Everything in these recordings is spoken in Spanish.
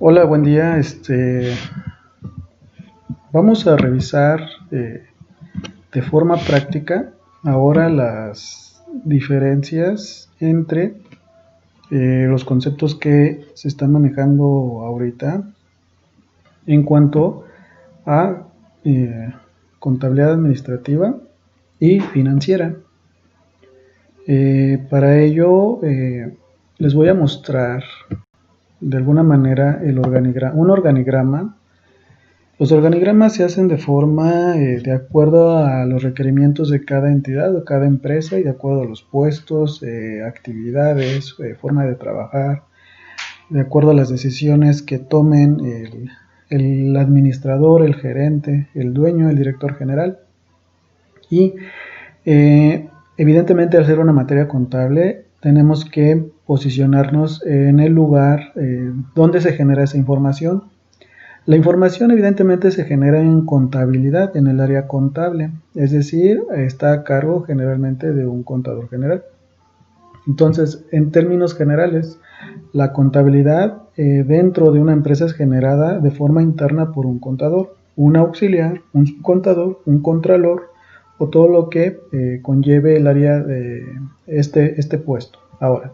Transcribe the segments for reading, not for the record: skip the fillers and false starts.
Hola, buen día. Vamos a revisar de forma práctica ahora las diferencias entre los conceptos que se están manejando ahorita en cuanto a contabilidad administrativa y financiera. Para ello les voy a mostrar de alguna manera un organigrama. Los organigramas se hacen de forma de acuerdo a los requerimientos de cada entidad o cada empresa y de acuerdo a los puestos, actividades, forma de trabajar, de acuerdo a las decisiones que tomen el administrador, el gerente, el dueño, el director general. Y evidentemente, al ser una materia contable, tenemos que posicionarnos en el lugar donde se genera esa información. La información evidentemente se genera en contabilidad, en el área contable, es decir, está a cargo generalmente de un contador general. Entonces, en términos generales, la contabilidad dentro de una empresa es generada de forma interna por un contador, un auxiliar, un subcontador, un contralor o todo lo que conlleve el área de este puesto. Ahora,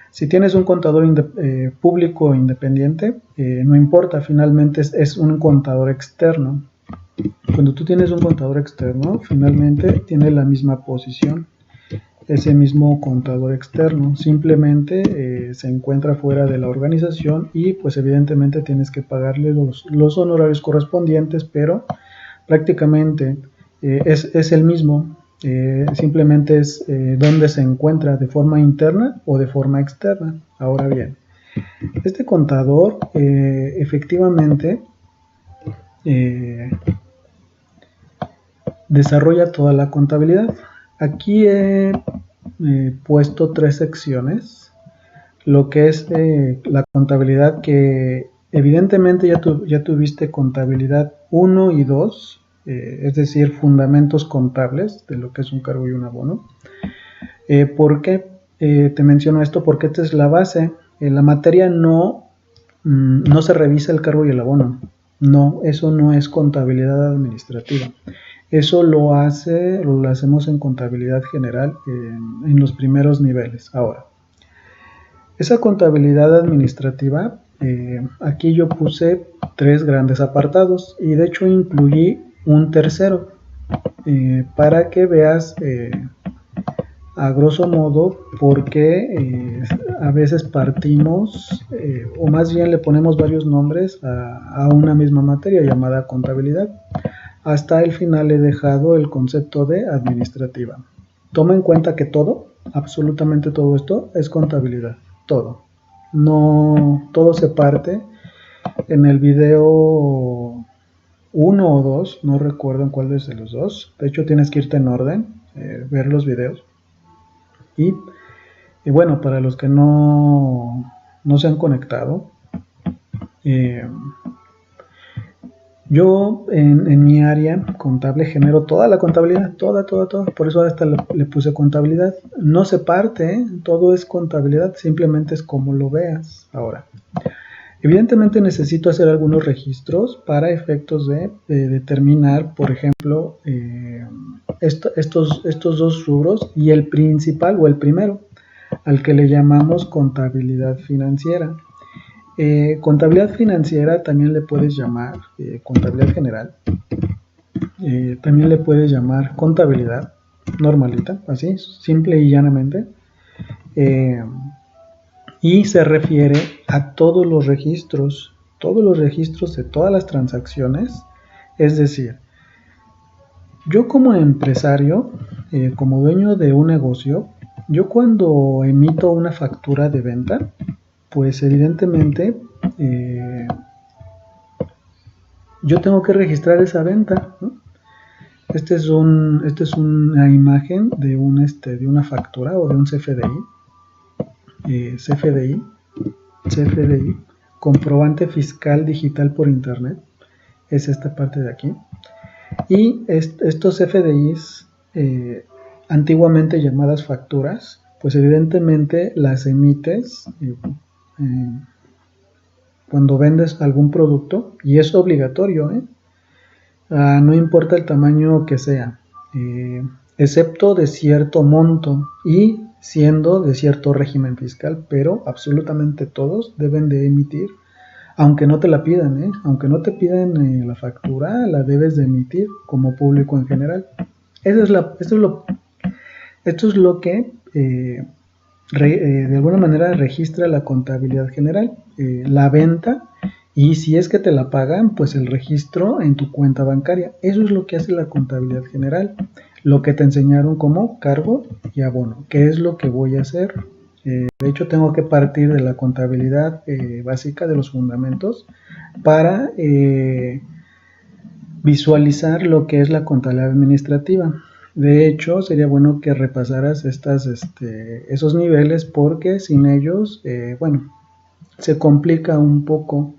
si tienes un contador público independiente, no importa, finalmente es un contador externo. Cuando tú tienes un contador externo, finalmente tiene la misma posición, ese mismo contador externo, simplemente se encuentra fuera de la organización y pues evidentemente tienes que pagarle los honorarios correspondientes, pero prácticamente es el mismo. Simplemente es donde se encuentra de forma interna o de forma externa. Ahora bien, este contador efectivamente desarrolla toda la contabilidad. Aquí he puesto 3 secciones, lo que es la contabilidad, que evidentemente ya tuviste contabilidad 1 y 2, es decir, fundamentos contables de lo que es un cargo y un abono. ¿Por qué te menciono esto? Porque esta es la base. En la materia no se revisa el cargo y el abono. No, eso no es contabilidad administrativa. Eso lo hacemos en contabilidad general en los primeros niveles. Ahora, esa contabilidad administrativa, aquí yo puse 3 grandes apartados y de hecho incluí un tercero para que veas a grosso modo porque a veces partimos o más bien le ponemos varios nombres a una misma materia llamada contabilidad. Hasta el final he dejado el concepto de administrativa. Toma en cuenta que todo, absolutamente todo esto es contabilidad, todo. No, todo se parte en el video 1 o 2, no recuerdo en cuál de los dos. De hecho tienes que irte en orden, ver los videos. Y bueno, para los que no se han conectado, yo en mi área contable genero toda la contabilidad, toda, por eso hasta le puse contabilidad. No se parte, todo es contabilidad, simplemente es como lo veas. Ahora, evidentemente necesito hacer algunos registros para efectos de determinar, por ejemplo, estos 2 rubros y el principal o el primero, al que le llamamos contabilidad financiera. Contabilidad financiera también le puedes llamar contabilidad general, también le puedes llamar contabilidad normalita, así, simple y llanamente, y se refiere a todos los registros de todas las transacciones. Es decir, yo como empresario, como dueño de un negocio, yo cuando emito una factura de venta, pues evidentemente yo tengo que registrar esa venta, ¿no? Este es una imagen de una factura o de un CFDI, comprobante fiscal digital por internet, es esta parte de aquí. Y estos CFDIs, antiguamente llamadas facturas, pues evidentemente las emites cuando vendes algún producto, y es obligatorio, no importa el tamaño que sea, excepto de cierto monto y siendo de cierto régimen fiscal, pero absolutamente todos deben de emitir, aunque no te la pidan, aunque no te pidan la factura, la debes de emitir como público en general. Esto es lo que de alguna manera registra la contabilidad general, la venta, y si es que te la pagan, pues el registro en tu cuenta bancaria. Eso es lo que hace la contabilidad general, lo que te enseñaron como cargo y abono. ¿Qué es lo que voy a hacer? De hecho, tengo que partir de la contabilidad básica, de los fundamentos, para visualizar lo que es la contabilidad administrativa. De hecho, sería bueno que repasaras esos niveles, porque sin ellos, bueno, se complica un poco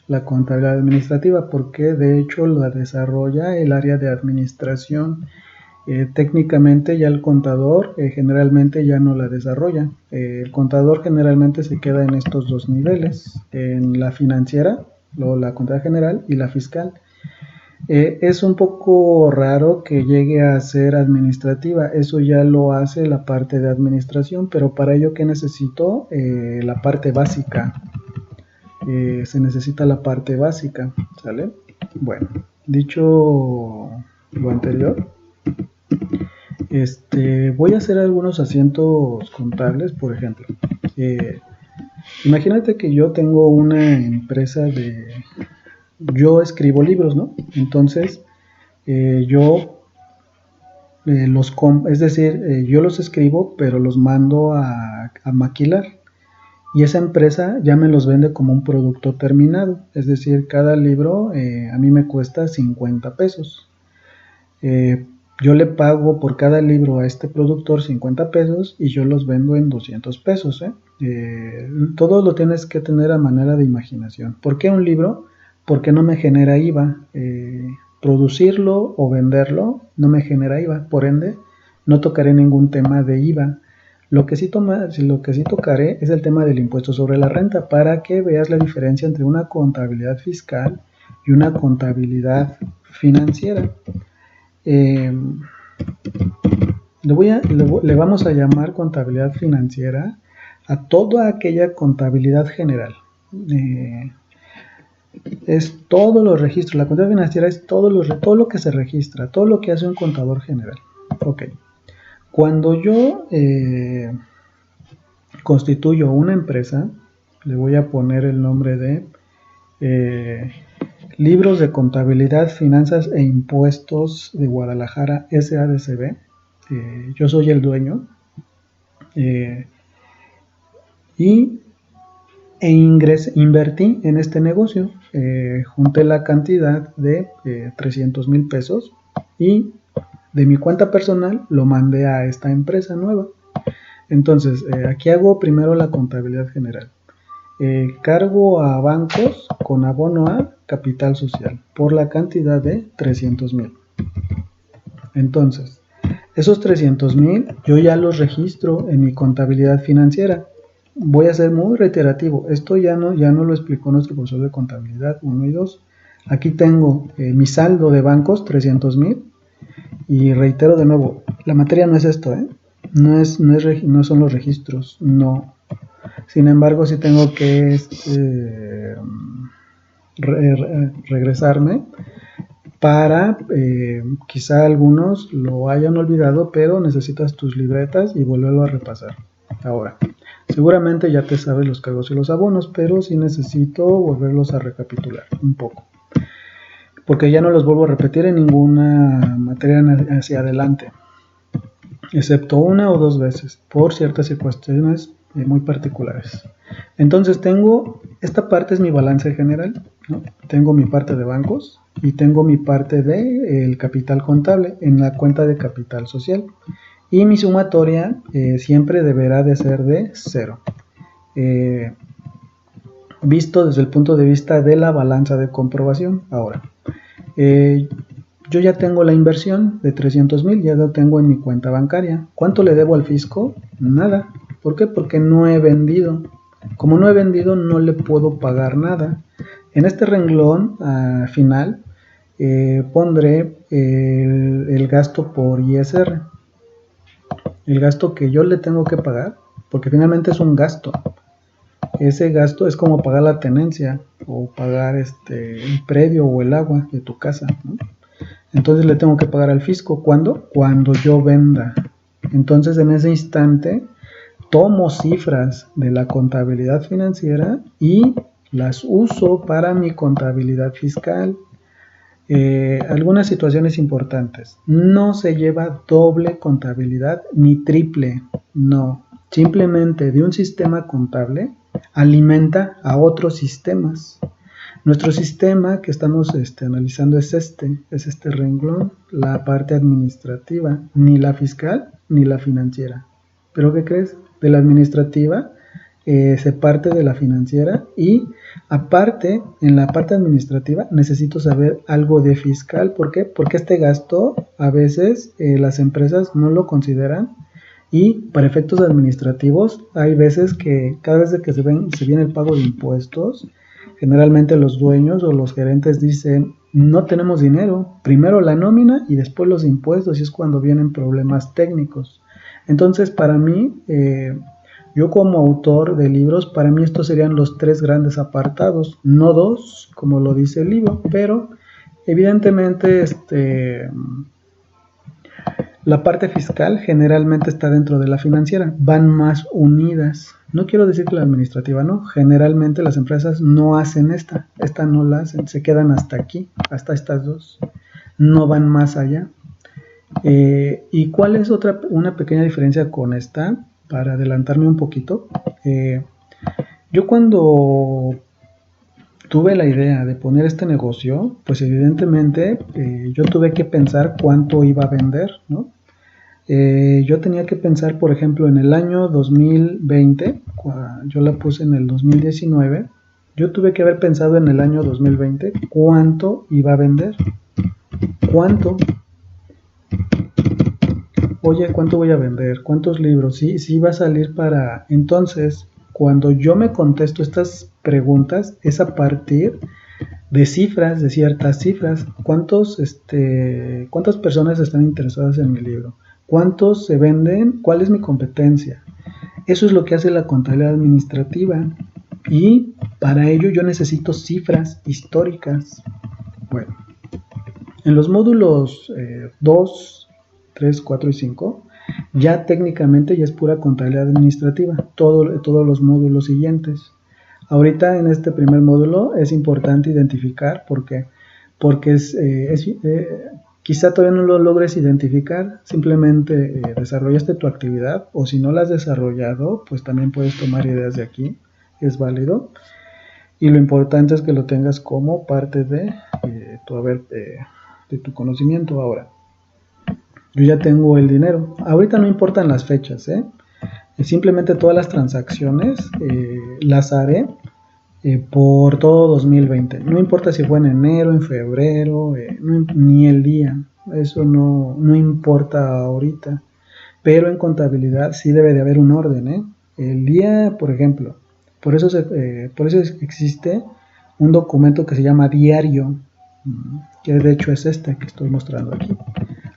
la contabilidad administrativa, porque de hecho la desarrolla el área de administración. Técnicamente ya el contador generalmente ya no la desarrolla. El contador generalmente se queda en estos dos niveles, en la financiera, o la contabilidad general, y la fiscal. Es un poco raro que llegue a ser administrativa, eso ya lo hace la parte de administración, pero para ello, ¿qué necesito? La parte básica. Se necesita la parte básica, ¿sale? Bueno, dicho lo anterior, voy a hacer algunos asientos contables. Por ejemplo, imagínate que yo tengo una empresa yo escribo libros, ¿no? Entonces, yo yo los escribo, pero los mando a maquilar, y esa empresa ya me los vende como un producto terminado. Es decir, cada libro a mí me cuesta 50 pesos. Yo le pago por cada libro a este productor 50 pesos y yo los vendo en 200 pesos. Todo lo tienes que tener a manera de imaginación. ¿Por qué un libro? Porque no me genera IVA. Producirlo o venderlo no me genera IVA. Por ende, no tocaré ningún tema de IVA. Lo que sí tocaré es el tema del impuesto sobre la renta, para que veas la diferencia entre una contabilidad fiscal y una contabilidad financiera. Le vamos a llamar contabilidad financiera a toda aquella contabilidad general. Es todos los registros. La contabilidad financiera es todo lo que se registra, todo lo que hace un contador general. Ok. Cuando yo constituyo una empresa, le voy a poner el nombre de Libros de Contabilidad, Finanzas e Impuestos de Guadalajara, SADCB. Yo soy el dueño, invertí en este negocio. Junté la cantidad de 300,000 pesos y de mi cuenta personal lo mandé a esta empresa nueva. Entonces, aquí hago primero la contabilidad general. Cargo a bancos con abono a capital social por la cantidad de 300,000. Entonces, esos 300,000 yo ya los registro en mi contabilidad financiera. Voy a ser muy reiterativo. Esto ya no lo explicó nuestro profesor de contabilidad 1 y 2. Aquí tengo mi saldo de bancos, 300,000. Y reitero de nuevo, la materia no es esto, no son los registros, no. Sin embargo, sí tengo que regresarme para, quizá algunos lo hayan olvidado, pero necesitas tus libretas y volverlo a repasar. Ahora, seguramente ya te sabes los cargos y los abonos, pero sí necesito volverlos a recapitular un poco, porque ya no los vuelvo a repetir en ninguna materia hacia adelante, excepto una o dos veces, por ciertas cuestiones muy particulares. Entonces esta parte es mi balance general, ¿no? Tengo mi parte de bancos y tengo mi parte de capital contable en la cuenta de capital social, y mi sumatoria siempre deberá de ser de 0, visto desde el punto de vista de la balanza de comprobación. Ahora, yo ya tengo la inversión de 300,000, ya lo tengo en mi cuenta bancaria. ¿Cuánto le debo al fisco? Nada. ¿Por qué? Porque no he vendido. Como no he vendido, no le puedo pagar nada. En este renglón final pondré el gasto por ISR, el gasto que yo le tengo que pagar, porque finalmente es un gasto. Ese gasto es como pagar la tenencia o pagar el predio o el agua de tu casa, ¿no? Entonces le tengo que pagar al fisco. ¿Cuándo? Cuando yo venda. Entonces en ese instante tomo cifras de la contabilidad financiera y las uso para mi contabilidad fiscal. Algunas situaciones importantes. No se lleva doble contabilidad ni triple. No. Simplemente de un sistema contable alimenta a otros sistemas. Nuestro sistema que estamos analizando es este renglón, la parte administrativa, ni la fiscal ni la financiera. ¿Pero qué crees? De la administrativa se parte de la financiera y aparte, en la parte administrativa necesito saber algo de fiscal. ¿Por qué? Porque este gasto a veces las empresas no lo consideran y para efectos administrativos hay veces que cada vez que se viene el pago de impuestos, generalmente los dueños o los gerentes dicen, no tenemos dinero, primero la nómina y después los impuestos, y es cuando vienen problemas técnicos. Entonces, para mí, yo como autor de libros, para mí estos serían los tres grandes apartados, no dos, como lo dice el libro, pero evidentemente la parte fiscal generalmente está dentro de la financiera, van más unidas. No quiero decir que la administrativa no, generalmente las empresas no hacen esta no la hacen, se quedan hasta aquí, hasta estas dos, no van más allá. ¿Y cuál es una pequeña diferencia con esta? Para adelantarme un poquito, yo cuando tuve la idea de poner este negocio, pues evidentemente yo tuve que pensar cuánto iba a vender, ¿no? Yo tenía que pensar, por ejemplo, en el año 2020, yo la puse en el 2019, yo tuve que haber pensado en el año 2020 cuánto iba a vender, cuánto, oye, cuánto voy a vender, cuántos libros, sí va a salir para... Entonces, cuando yo me contesto estas preguntas, es a partir de cifras, de ciertas cifras. ¿Cuántas personas están interesadas en mi libro? ¿Cuántos se venden? ¿Cuál es mi competencia? Eso es lo que hace la contabilidad administrativa. Y para ello yo necesito cifras históricas. Bueno, en los módulos 2, 3, 4 y 5, ya técnicamente ya es pura contabilidad administrativa. Todos los módulos siguientes. Ahorita en este primer módulo es importante identificar porque quizá todavía no lo logres identificar, simplemente desarrollaste tu actividad o si no la has desarrollado, pues también puedes tomar ideas de aquí, es válido. Y lo importante es que lo tengas como parte de tu conocimiento ahora. Yo ya tengo el dinero, ahorita no importan las fechas, simplemente todas las transacciones las haré por todo 2020. No importa si fue en enero, en febrero, ni el día. Eso no importa ahorita. Pero en contabilidad sí debe de haber un orden. El día, por ejemplo, por eso existe un documento que se llama diario, que de hecho es este que estoy mostrando aquí.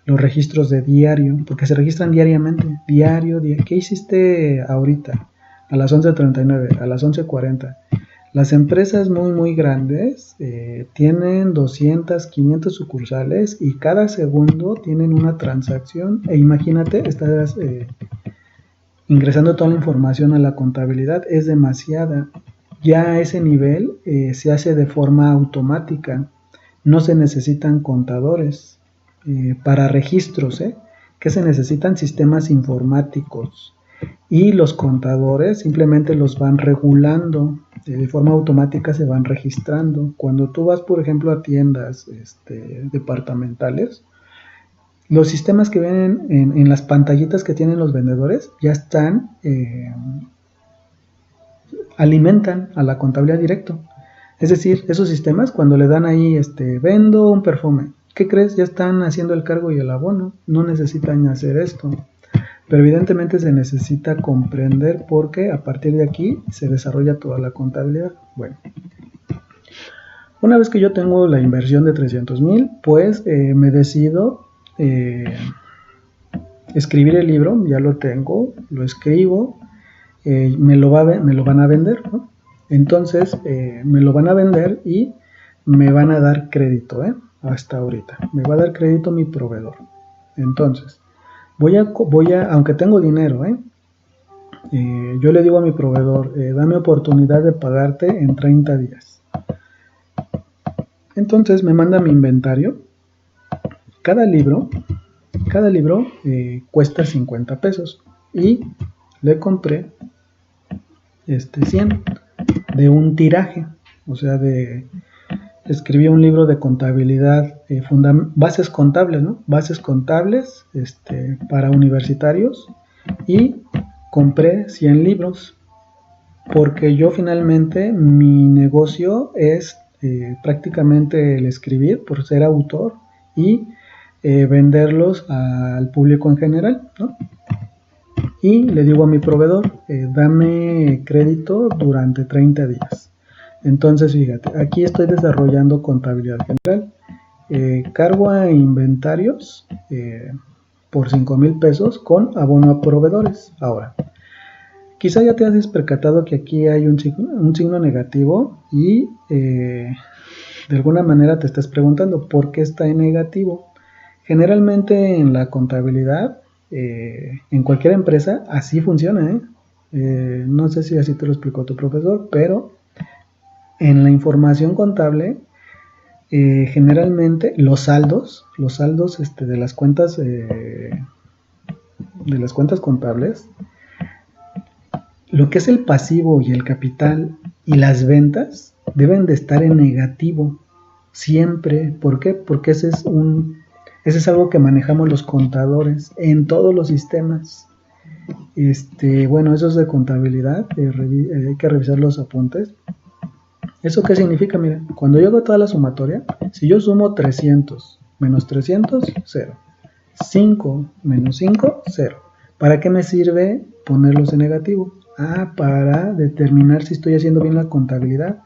Los registros de diario, porque se registran diariamente. Diario, ¿qué hiciste ahorita? A las 11:39, a las 11:40. Las empresas muy grandes tienen 200, 500 sucursales y cada segundo tienen una transacción e imagínate, estás ingresando toda la información a la contabilidad, es demasiada. Ya a ese nivel se hace de forma automática, no se necesitan contadores para registros, que se necesitan sistemas informáticos. Y los contadores simplemente los van regulando, de forma automática se van registrando. Cuando tú vas, por ejemplo, a tiendas departamentales, los sistemas que vienen en las pantallitas que tienen los vendedores ya están, alimentan a la contabilidad directo. Es decir, esos sistemas cuando le dan ahí, vendo un perfume, ¿qué crees? Ya están haciendo el cargo y el abono, no necesitan hacer esto. pero evidentemente se necesita comprender porque a partir de aquí se desarrolla toda la contabilidad. Bueno, una vez que yo tengo la inversión de 300,000, pues me decido escribir el libro, ya lo tengo, lo escribo, me lo van a vender, ¿no? Entonces me lo van a vender y me van a dar crédito, hasta ahorita, me va a dar crédito mi proveedor. Entonces, voy a aunque tengo dinero, yo le digo a mi proveedor, dame oportunidad de pagarte en 30 días. Entonces me manda mi inventario. Cada libro cuesta 50 pesos y le compré 100 de un tiraje, o sea, escribí un libro de contabilidad, bases contables, ¿no? Bases contables para universitarios, y compré 100 libros porque yo finalmente mi negocio es prácticamente el escribir por ser autor y venderlos al público en general, ¿no? Y le digo a mi proveedor, dame crédito durante 30 días. Entonces, fíjate, aquí estoy desarrollando contabilidad general. Cargo a inventarios por 5,000 pesos con abono a proveedores. Ahora, quizá ya te has percatado que aquí hay un signo negativo y de alguna manera te estás preguntando por qué está en negativo. Generalmente en la contabilidad, en cualquier empresa, así funciona. No sé si así te lo explicó tu profesor, pero en la información contable, generalmente los saldos de las cuentas contables, lo que es el pasivo y el capital y las ventas deben de estar en negativo siempre. ¿Por qué? Porque ese es algo que manejamos los contadores en todos los sistemas. Bueno, eso es de contabilidad, hay que revisar los apuntes. ¿Eso qué significa? Mira, cuando yo hago toda la sumatoria, si yo sumo 300 menos 300, 0. 5 menos 5, 0. ¿Para qué me sirve ponerlos en negativo? Para determinar si estoy haciendo bien la contabilidad.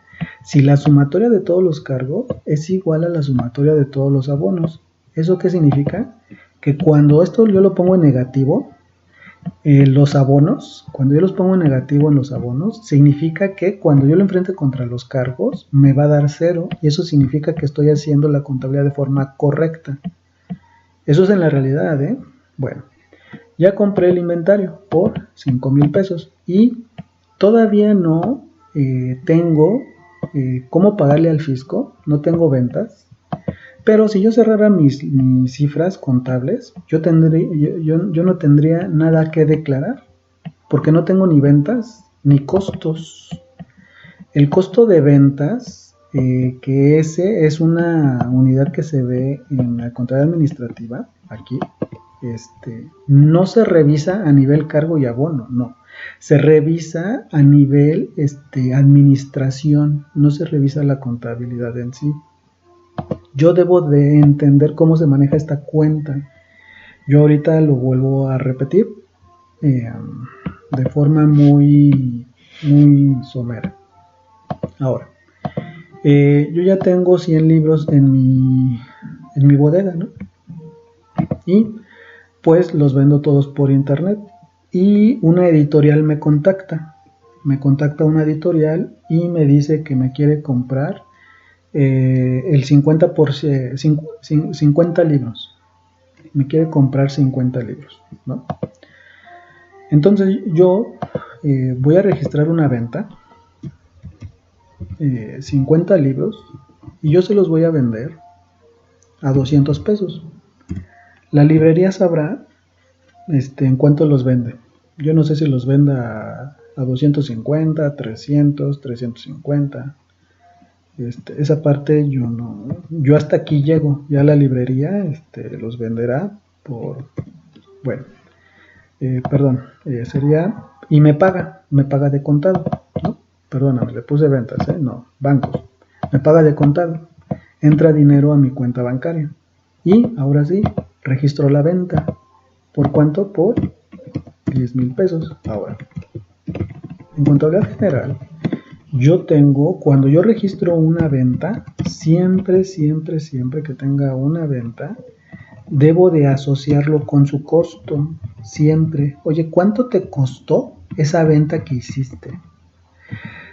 Si la sumatoria de todos los cargos es igual a la sumatoria de todos los abonos. ¿Eso qué significa? Que cuando esto yo lo pongo en negativo, los abonos, cuando yo los pongo en negativo en los abonos, significa que cuando yo lo enfrente contra los cargos, me va a dar 0, y eso significa que estoy haciendo la contabilidad de forma correcta. Eso es en la realidad, Bueno, ya compré el inventario por 5,000 pesos y todavía no tengo cómo pagarle al fisco, no tengo ventas. Pero si yo cerrara mis cifras contables, yo no tendría nada que declarar, porque no tengo ni ventas ni costos. El costo de ventas, que ese es una unidad que se ve en la contabilidad administrativa, aquí, no se revisa a nivel cargo y abono, no. Se revisa a nivel administración, no se revisa la contabilidad en sí. Yo debo de entender cómo se maneja esta cuenta. Yo ahorita lo vuelvo a repetir de forma muy, muy somera. Ahora, yo ya tengo 100 libros en mi bodega, ¿no? Y pues los vendo todos por internet. Y una editorial me contacta. Me contacta una editorial y me dice que me quiere comprar el 50 libros. Me quiere comprar 50 libros, ¿no? Entonces yo voy a registrar una venta, 50 libros, y yo se los voy a vender a 200 pesos. La librería sabrá en cuánto los vende. Yo no sé si los venda a 250, 300, 350. Esa parte yo no. Yo hasta aquí llego. Ya la librería los venderá por. Bueno, perdón, sería. Y me paga de contado, ¿no? Perdóname, le puse ventas, no, bancos. Me paga de contado. Entra dinero a mi cuenta bancaria. Y ahora sí, registro la venta. ¿Por cuánto? Por 10,000 pesos. Ahora, en contabilidad general, yo tengo, cuando yo registro una venta, siempre que tenga una venta, debo de asociarlo con su costo, siempre. Oye, ¿cuánto te costó esa venta que hiciste?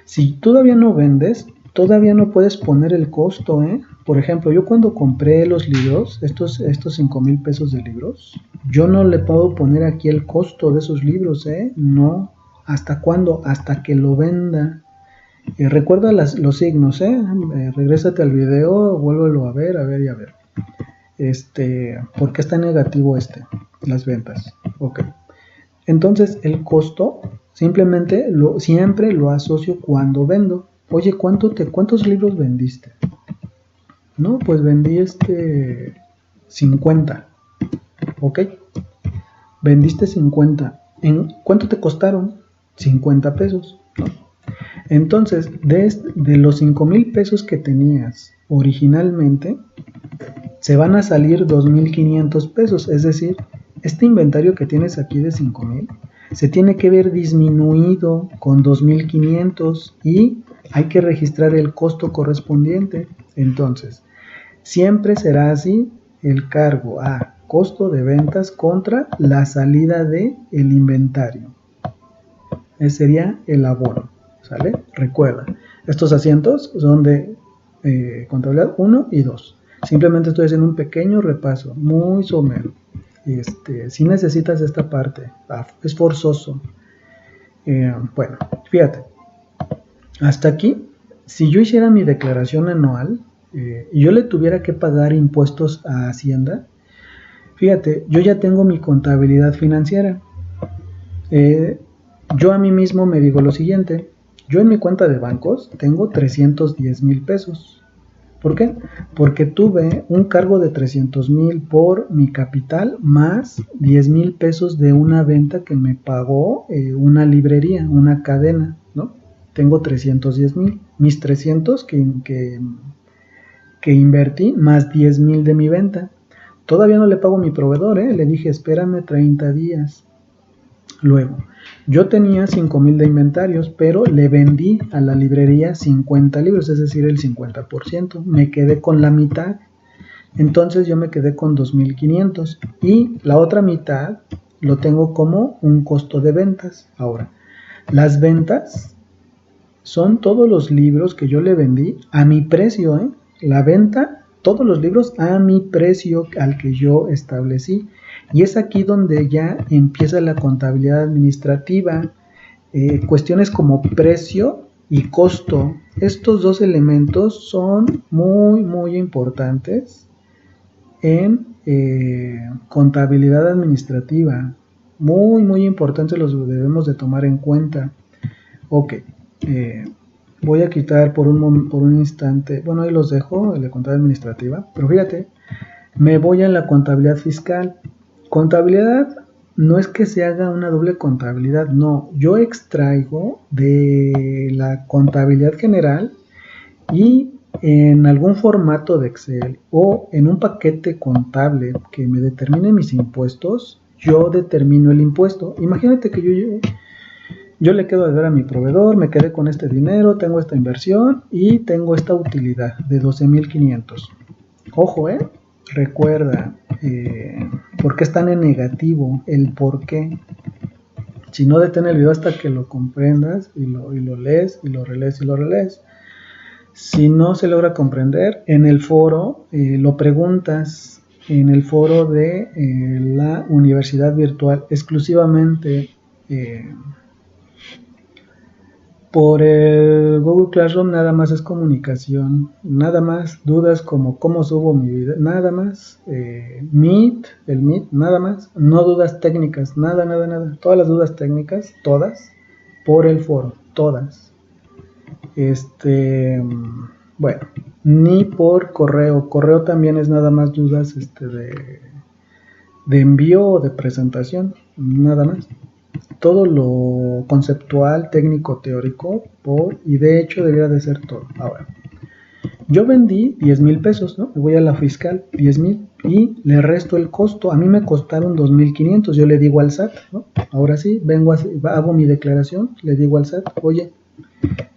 Si todavía no vendes, todavía no puedes poner el costo, ¿eh? Por ejemplo, yo cuando compré los libros, estos 5,000 pesos de libros, yo no le puedo poner aquí el costo de esos libros, ¿eh? No. ¿Hasta cuándo? Hasta que lo venda. Recuerda los signos, ¿eh? Regrésate al video, vuélvelo a ver y a ver. ¿Por qué está negativo las ventas? Ok. Entonces, el costo siempre lo asocio cuando vendo. Oye, ¿cuántos libros vendiste? No, pues vendí 50. Ok. Vendiste 50. ¿En cuánto te costaron? 50 pesos. ¿No? Entonces, de los 5,000 pesos que tenías originalmente, se van a salir 2,500 pesos. Es decir, este inventario que tienes aquí de 5,000 se tiene que ver disminuido con 2,500 y hay que registrar el costo correspondiente. Entonces, siempre será así el cargo a costo de ventas contra la salida del inventario. Ese sería el abono. ¿Sale? Recuerda, estos asientos son de contabilidad 1 y 2. Simplemente estoy haciendo un pequeño repaso, muy somero. Si necesitas esta parte, es forzoso. Bueno, fíjate, hasta aquí, si yo hiciera mi declaración anual y yo le tuviera que pagar impuestos a Hacienda, fíjate, yo ya tengo mi contabilidad financiera. Yo a mí mismo me digo lo siguiente: yo en mi cuenta de bancos tengo 310,000 pesos. ¿Por qué? Porque tuve un cargo de 300,000 por mi capital más 10,000 pesos de una venta que me pagó una librería, una cadena, ¿no? Tengo 310,000, mis 300 que invertí más 10,000 de mi venta. Todavía no le pago a mi proveedor, le dije espérame 30 días. Luego, yo tenía 5,000 de inventarios, pero le vendí a la librería 50 libros, es decir, el 50%. Me quedé con la mitad. Entonces yo me quedé con 2,500 y la otra mitad lo tengo como un costo de ventas. Ahora, las ventas son todos los libros que yo le vendí a mi precio, ¿eh? La venta, todos los libros a mi precio al que yo establecí. Y es aquí donde ya empieza la contabilidad administrativa. Cuestiones como precio y costo. Estos dos elementos son muy importantes en contabilidad administrativa. Muy importantes, los debemos de tomar en cuenta. Ok. Voy a quitar por un instante, bueno, ahí los dejo, la contabilidad administrativa, pero fíjate, me voy a la contabilidad fiscal. Contabilidad no es que se haga una doble contabilidad, no, yo extraigo de la contabilidad general y en algún formato de Excel o en un paquete contable que me determine mis impuestos, yo determino el impuesto. Imagínate que yo le quedo a deber a mi proveedor, me quedé con este dinero, tengo esta inversión y tengo esta utilidad de 12,500. Ojo, recuerda, ¿por qué están en negativo? El por qué. Si no, detén el video hasta que lo comprendas y lo lees y lo relees. Si no se logra comprender, en el foro lo preguntas, en el foro de la universidad virtual, exclusivamente por el Google Classroom. Nada más es comunicación, nada más dudas como cómo subo mi video, nada más, el Meet, nada más, no dudas técnicas, nada, todas las dudas técnicas, todas, por el foro, todas. Bueno, ni por correo también es nada más dudas de envío o de presentación, nada más. Todo lo conceptual, técnico, teórico, y de hecho debería de ser todo. Ahora, Yo vendí 10,000 pesos, ¿no? Me voy a la fiscal, 10,000, y le resto el costo. A mí me costaron 2,500. Yo le digo al SAT, ¿no? Ahora sí, hago mi declaración, le digo al SAT, oye,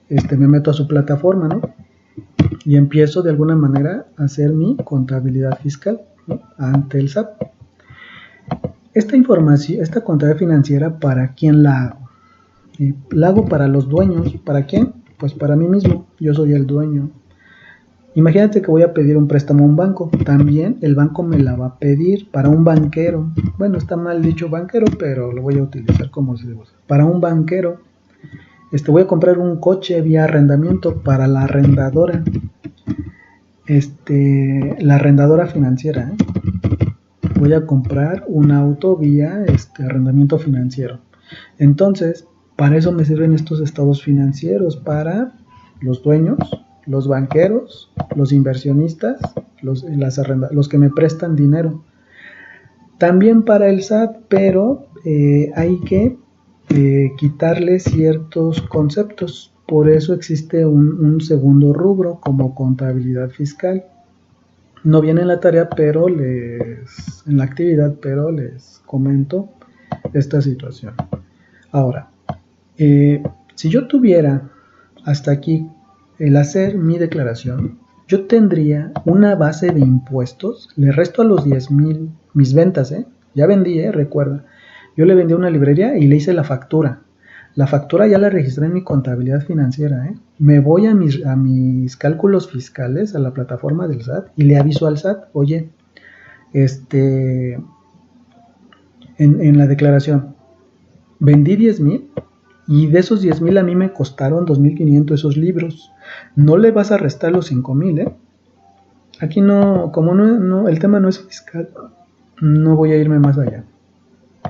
me meto a su plataforma, ¿no? Y empiezo de alguna manera a hacer mi contabilidad fiscal, ¿no? Ante el SAT. Esta información, esta contabilidad financiera, ¿para quién la hago? La hago para los dueños. ¿Para quién? Pues para mí mismo. Yo soy el dueño. Imagínate que voy a pedir un préstamo a un banco. También el banco me la va a pedir para un banquero. Bueno, está mal dicho banquero, pero lo voy a utilizar como se usa. Para un banquero. Voy a comprar un coche vía arrendamiento para la arrendadora. La arrendadora financiera. Voy a comprar un auto vía arrendamiento financiero. Entonces, para eso me sirven estos estados financieros, para los dueños, los banqueros, los inversionistas, los que me prestan dinero. También para el SAT, pero hay que quitarle ciertos conceptos. Por eso existe un segundo rubro como contabilidad fiscal. No viene en la tarea, en la actividad, pero les comento esta situación. Ahora, si yo tuviera hasta aquí el hacer mi declaración, yo tendría una base de impuestos, le resto a los 10,000 mis ventas, ya vendí, recuerda, yo le vendí a una librería y le hice la factura. La factura ya la registré en mi contabilidad financiera, Me voy a mis cálculos fiscales, a la plataforma del SAT, y le aviso al SAT, oye, en la declaración, vendí 10,000 y de esos 10,000 a mí me costaron 2,500 esos libros. No le vas a restar los 5,000, Aquí no, como el tema no es fiscal, no voy a irme más allá.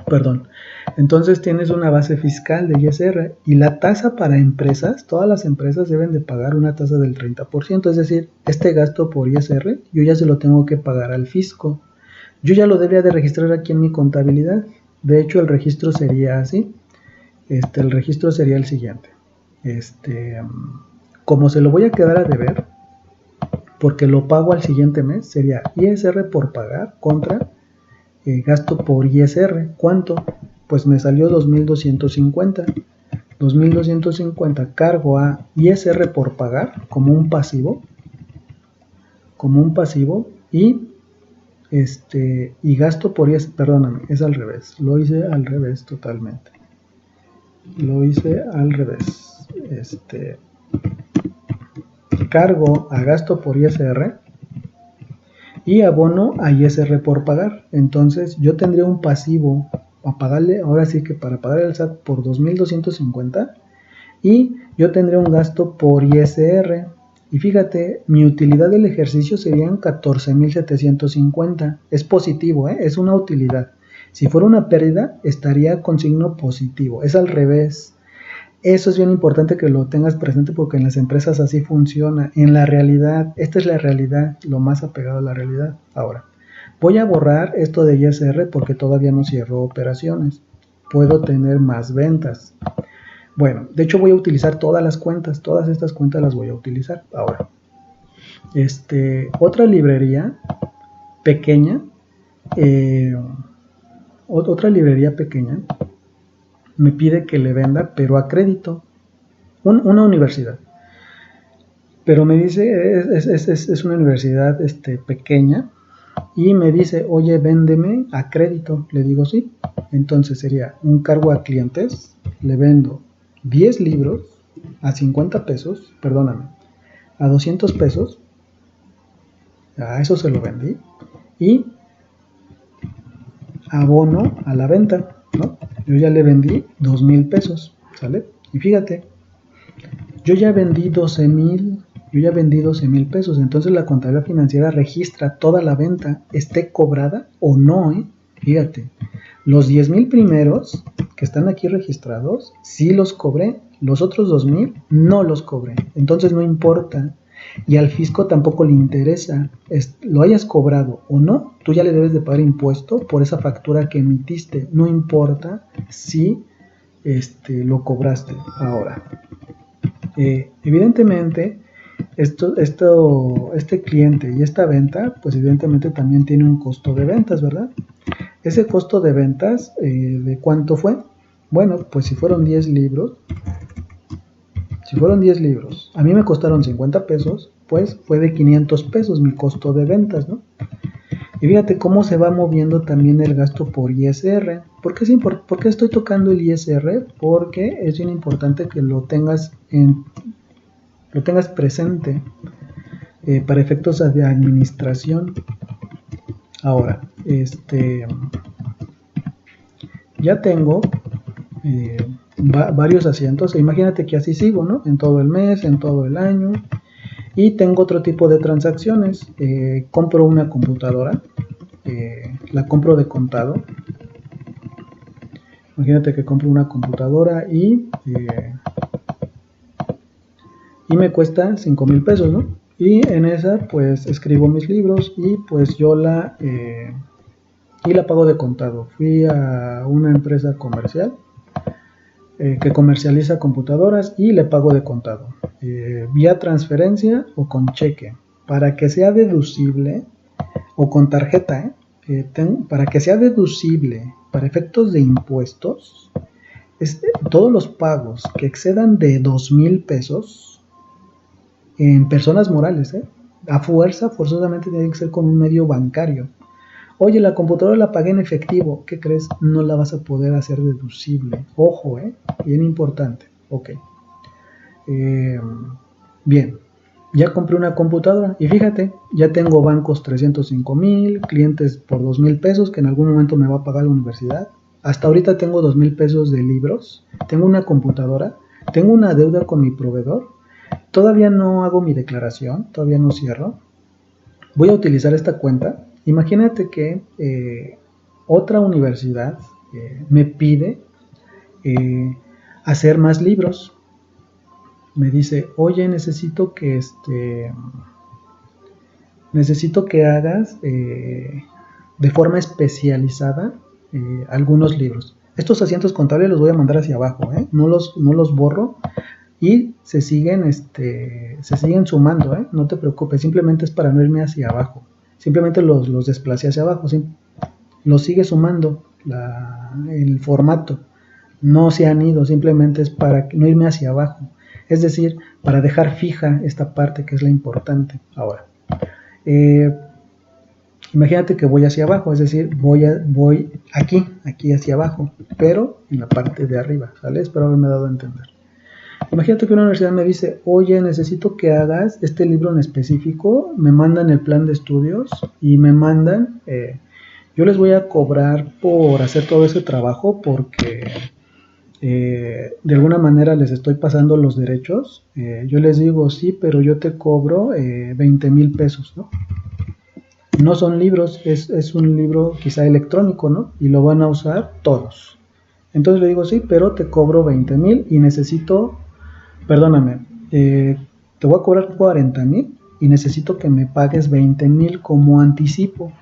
Perdón. Entonces tienes una base fiscal de ISR y la tasa para empresas, todas las empresas deben de pagar una tasa del 30%, es decir, este gasto por ISR yo ya se lo tengo que pagar al fisco. Yo ya lo debería de registrar aquí en mi contabilidad. De hecho, el registro sería así. El registro sería el siguiente. Como se lo voy a quedar a deber, porque lo pago al siguiente mes, sería ISR por pagar contra gasto por ISR. ¿Cuánto? Pues me salió 2,250. 2,250 cargo a ISR por pagar como un pasivo. Y gasto por ISR, perdóname, es al revés. Lo hice al revés totalmente. Cargo a gasto por ISR y abono a ISR por pagar. Entonces yo tendría un pasivo a pagarle, ahora sí que para pagar el SAT por 2,250, y yo tendría un gasto por ISR. Y fíjate, mi utilidad del ejercicio serían 14,750. Es positivo, es una utilidad. Si fuera una pérdida, estaría con signo positivo. Es al revés. Eso es bien importante que lo tengas presente porque en las empresas así funciona. En la realidad, esta es la realidad, lo más apegado a la realidad. Ahora, voy a borrar esto de ISR porque todavía no cierro operaciones. Puedo tener más ventas. Bueno, de hecho voy a utilizar todas las cuentas, todas estas cuentas las voy a utilizar. Ahora, otra librería pequeña, me pide que le venda, pero a crédito, una universidad. Pero me dice, es una universidad pequeña, y me dice, oye, véndeme a crédito. Le digo, sí. Entonces sería un cargo a clientes, le vendo 10 libros a 50 pesos, perdóname, a 200 pesos, a eso se lo vendí, y abono a la venta, ¿no? Yo ya le vendí 2,000 pesos, ¿sale? Y fíjate, yo ya vendí 12,000 pesos, entonces la contabilidad financiera registra toda la venta, esté cobrada o no, Fíjate, los 10,000 primeros que están aquí registrados, sí los cobré, los otros 2,000 no los cobré, entonces no importa. Y al fisco tampoco le interesa, lo hayas cobrado o no, tú ya le debes de pagar impuesto por esa factura que emitiste, no importa si lo cobraste. Ahora, evidentemente, este cliente y esta venta, pues evidentemente también tiene un costo de ventas, ¿verdad? Ese costo de ventas, ¿de cuánto fue? Bueno, pues si fueron 10 libros, a mí me costaron 50 pesos, pues fue de 500 pesos mi costo de ventas, ¿no? Y fíjate cómo se va moviendo también el gasto por ISR. ¿Por qué estoy tocando el ISR? Porque es bien importante que lo tengas presente para efectos de administración. Ahora, ya tengo varios asientos. Imagínate que así sigo, ¿no? En todo el mes, en todo el año. Y tengo otro tipo de transacciones. Compro una computadora. La compro de contado. Imagínate que compro una computadora y me cuesta 5,000 pesos, ¿no? Y en esa pues escribo mis libros y pues yo la pago de contado. Fui a una empresa comercial que comercializa computadoras y le pago de contado, vía transferencia o con cheque, para que sea deducible, o con tarjeta, para que sea deducible para efectos de impuestos. Todos los pagos que excedan de 2,000 pesos en personas morales, forzosamente tiene que ser con un medio bancario. Oye, la computadora la pagué en efectivo. ¿Qué crees? No la vas a poder hacer deducible. Ojo, bien importante. Ok. Bien. Ya compré una computadora y fíjate, ya tengo bancos 305,000, clientes por 2,000 pesos que en algún momento me va a pagar la universidad. Hasta ahorita tengo 2,000 pesos de libros. Tengo una computadora. Tengo una deuda con mi proveedor. Todavía no hago mi declaración. Todavía no cierro. Voy a utilizar esta cuenta. Imagínate que otra universidad me pide hacer más libros. Me dice, oye, necesito que hagas de forma especializada algunos libros. Estos asientos contables los voy a mandar hacia abajo, no los borro y se siguen sumando, no te preocupes, simplemente es para no irme hacia abajo. Simplemente los desplacé hacia abajo, ¿sí? Los sigue sumando el formato. No se han ido, simplemente es para no irme hacia abajo. Es decir, para dejar fija esta parte que es la importante. Ahora, imagínate que voy hacia abajo, es decir, voy aquí hacia abajo, pero en la parte de arriba, ¿sale? Espero haberme dado a entender. Imagínate que una universidad me dice, oye, necesito que hagas este libro en específico, me mandan el plan de estudios y me mandan, yo les voy a cobrar por hacer todo ese trabajo porque de alguna manera les estoy pasando los derechos. Yo les digo, sí, pero yo te cobro 20,000 pesos, ¿no? No son libros, es un libro quizá electrónico, ¿no? Y lo van a usar todos. Entonces le digo, sí, pero te cobro 20,000 y necesito, perdóname, te voy a cobrar 40,000 y necesito que me pagues 20,000 como anticipo.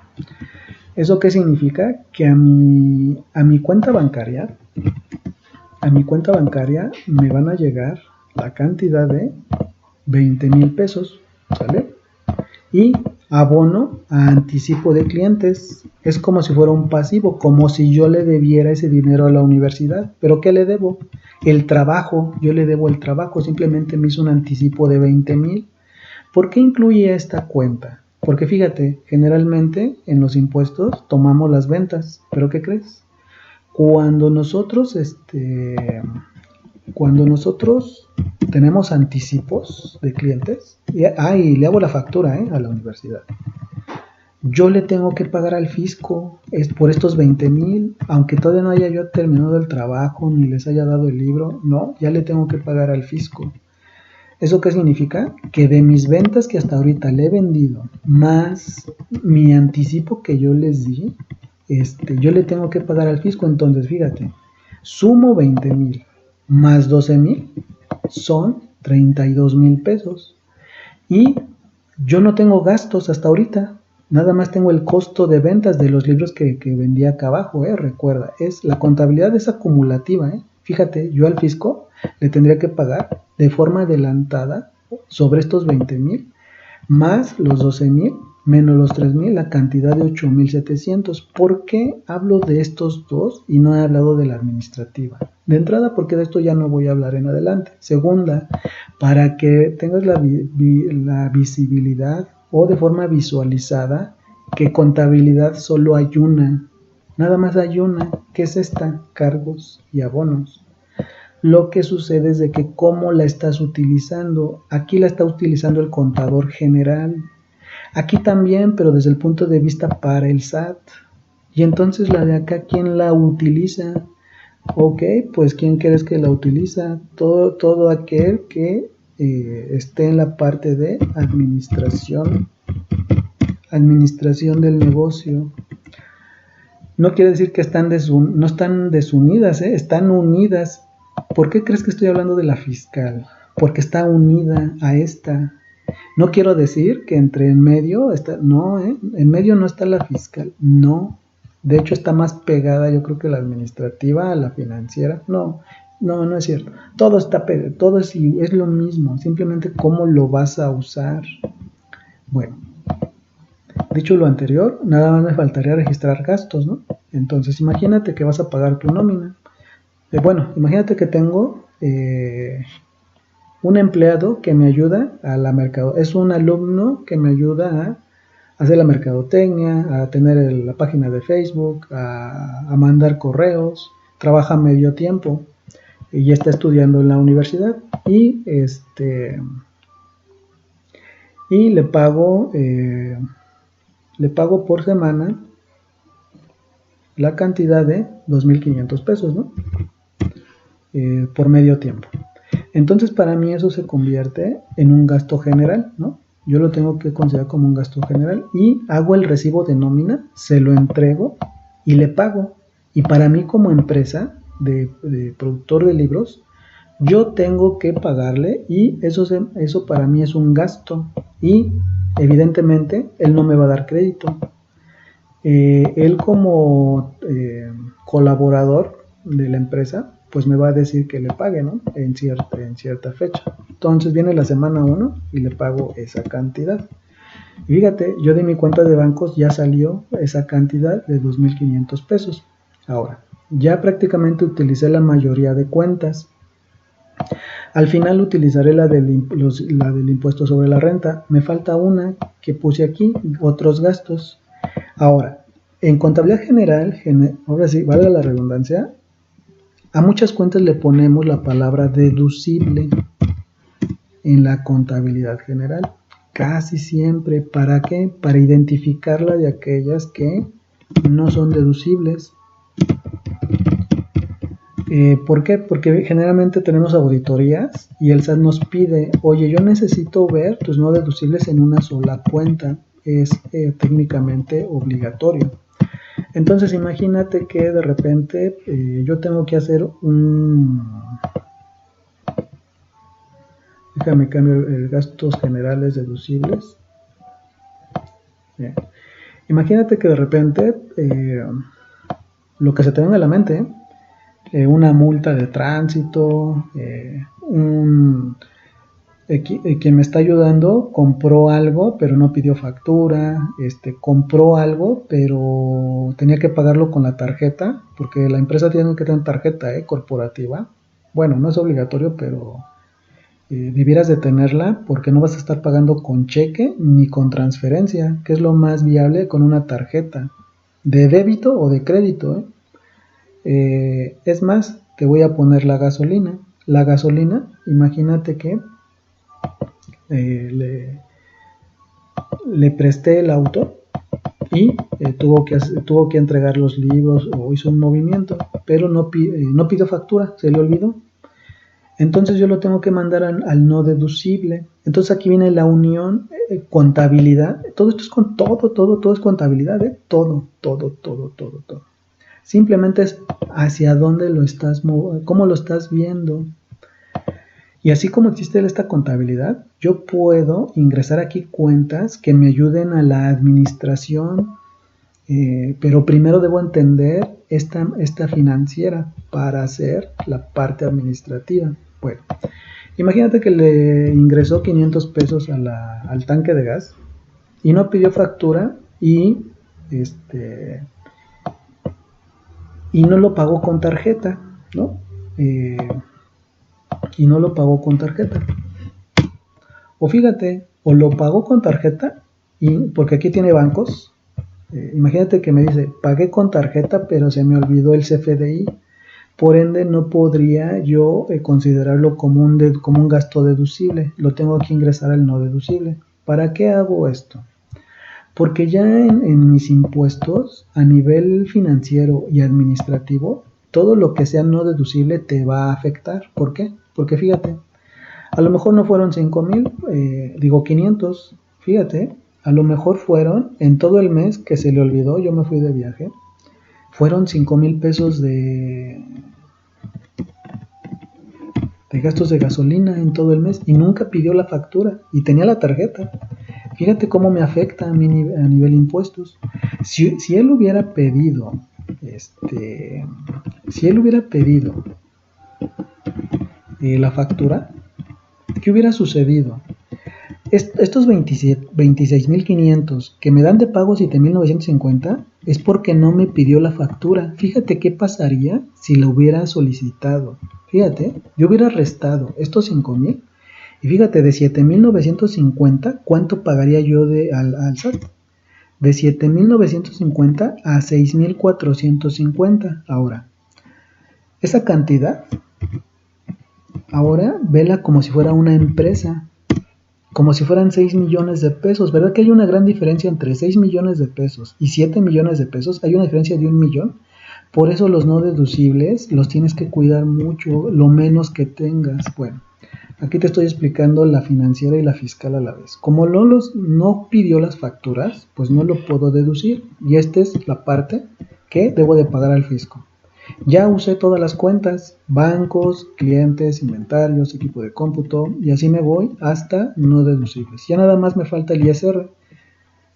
¿Eso qué significa? Que a mi cuenta bancaria, me van a llegar la cantidad de 20,000 pesos, ¿sale? Y abono a anticipo de clientes. Es como si fuera un pasivo, como si yo le debiera ese dinero a la universidad. ¿Pero qué le debo? El trabajo, yo le debo el trabajo, simplemente me hizo un anticipo de 20,000. ¿Por qué incluye esta cuenta? Porque fíjate, generalmente en los impuestos tomamos las ventas, ¿pero qué crees? Cuando nosotros tenemos anticipos de clientes, y le hago la factura a la universidad, yo le tengo que pagar al fisco por estos 20,000, aunque todavía no haya yo terminado el trabajo ni les haya dado el libro, no, ya le tengo que pagar al fisco. ¿Eso qué significa? Que de mis ventas que hasta ahorita le he vendido, más mi anticipo que yo les di, yo le tengo que pagar al fisco. Entonces, fíjate, sumo 20,000 más 12,000 son 32,000 pesos. Y yo no tengo gastos hasta ahorita. Nada más tengo el costo de ventas de los libros que vendí acá abajo, recuerda, la contabilidad es acumulativa, Fíjate, yo al fisco le tendría que pagar de forma adelantada sobre estos 20,000, más los 12,000, menos los 3,000, la cantidad de 8,700. ¿Por qué hablo de estos dos y no he hablado de la administrativa? De entrada, porque de esto ya no voy a hablar en adelante. Segunda, para que tengas la visibilidad o de forma visualizada que contabilidad solo hay una. Nada más hay una, que es esta, cargos y abonos. Lo que sucede es de que cómo la estás utilizando. Aquí la está utilizando el contador general. Aquí también, pero desde el punto de vista para el SAT. Y entonces la de acá, ¿quién la utiliza? Ok, pues ¿quién crees que la utiliza? Todo aquel que esté en la parte de administración del negocio. No quiere decir que no están desunidas, están unidas. ¿Por qué crees que estoy hablando de la fiscal? Porque está unida a esta. No quiero decir que en medio está, no, en medio no está la fiscal, no. De hecho está más pegada, yo creo que la administrativa a la financiera. No, no es cierto. Todo está pegado, todo es lo mismo, simplemente cómo lo vas a usar. Bueno, dicho lo anterior, nada más me faltaría registrar gastos, ¿no? Entonces imagínate que vas a pagar tu nómina. Bueno, imagínate que tengo un empleado que me ayuda a la es un alumno que me ayuda a hacer la mercadotecnia, a tener la página de Facebook, a mandar correos, trabaja medio tiempo y ya está estudiando en la universidad y le pago por semana la cantidad de 2,500 pesos, ¿no? Por medio tiempo. Entonces para mí eso se convierte en un gasto general, ¿no? Yo lo tengo que considerar como un gasto general y hago el recibo de nómina, se lo entrego y le pago. Y para mí como empresa de productor de libros, yo tengo que pagarle y eso para mí es un gasto y evidentemente él no me va a dar crédito. Él como colaborador de la empresa, pues me va a decir que le pague, ¿no? En cierta fecha. Entonces viene la semana 1 y le pago esa cantidad. Y fíjate, yo de mi cuenta de bancos ya salió esa cantidad de 2,500 pesos. Ahora, ya prácticamente utilicé la mayoría de cuentas. Al final utilizaré la del impuesto sobre la renta. Me falta una que puse aquí, otros gastos. Ahora, en contabilidad general, ahora sí, valga la redundancia, a muchas cuentas le ponemos la palabra deducible en la contabilidad general. Casi siempre. ¿Para qué? Para identificarla de aquellas que no son deducibles. ¿Por qué? Porque generalmente tenemos auditorías y el SAT nos pide, oye, yo necesito ver tus no deducibles en una sola cuenta. Es técnicamente obligatorio. Entonces imagínate que de repente yo tengo que hacer déjame cambio gastos generales deducibles. Bien. Imagínate que de repente lo que se te venga a la mente, una multa de tránsito, quien me está ayudando compró algo pero no pidió factura, compró algo pero tenía que pagarlo con la tarjeta, porque la empresa tiene que tener tarjeta corporativa. Bueno, no es obligatorio, pero debieras de tenerla porque no vas a estar pagando con cheque ni con transferencia, que es lo más viable con una tarjeta de débito o de crédito. Es más, te voy a poner la gasolina. La gasolina, imagínate que le presté el auto y tuvo que entregar los libros o hizo un movimiento, pero no pidió factura, se le olvidó. Entonces yo lo tengo que mandar al no deducible. Entonces aquí viene la unión, contabilidad. Todo esto es todo es contabilidad, todo. Simplemente es hacia dónde lo estás moviendo, cómo lo estás viendo. Y así como existe esta contabilidad, yo puedo ingresar aquí cuentas que me ayuden a la administración, pero primero debo entender esta financiera para hacer la parte administrativa. Bueno, Imagínate que le ingresó 500 pesos al tanque de gas y no pidió factura este, y no lo pagó con tarjeta, ¿no? Eh, y no lo pagó con tarjeta. O fíjate, o lo pagó con tarjeta, porque aquí tiene bancos. Imagínate que me dice, pagué con tarjeta, pero se me olvidó el CFDI. Por ende, no podría yo considerarlo como un gasto deducible. Lo tengo que ingresar al no deducible. ¿Para qué hago esto? Porque ya en mis impuestos, a nivel financiero y administrativo, todo lo que sea no deducible te va a afectar. ¿Por qué? Porque fíjate, a lo mejor no fueron 5,000, 500, fíjate, a lo mejor fueron en todo el mes que se le olvidó, yo me fui de viaje, fueron 5,000 pesos de gastos de gasolina en todo el mes y nunca pidió la factura y tenía la tarjeta. Fíjate cómo me afecta a mí a nivel impuestos. Si él hubiera pedido, si él hubiera pedido la factura, ¿qué hubiera sucedido? Estos 26,500 que me dan de pago 7,950 es porque no me pidió la factura. Fíjate qué pasaría si lo hubiera solicitado. Fíjate, yo hubiera restado estos 5,000 y fíjate, de 7,950, ¿cuánto pagaría yo al SAT? De 7,950 a 6,450. Ahora, esa cantidad, ahora vela como si fuera una empresa. Como si fueran 6 millones de pesos, ¿verdad que hay una gran diferencia entre 6 millones de pesos y 7 millones de pesos? Hay una diferencia de 1,000,000. Por eso los no deducibles los tienes que cuidar mucho, lo menos que tengas. Bueno, aquí te estoy explicando la financiera y la fiscal a la vez. Como no pidió las facturas, pues no lo puedo deducir. Y esta es la parte que debo de pagar al fisco. Ya usé todas las cuentas, bancos, clientes, inventarios, equipo de cómputo, y así me voy hasta no deducibles. Ya nada más me falta el ISR.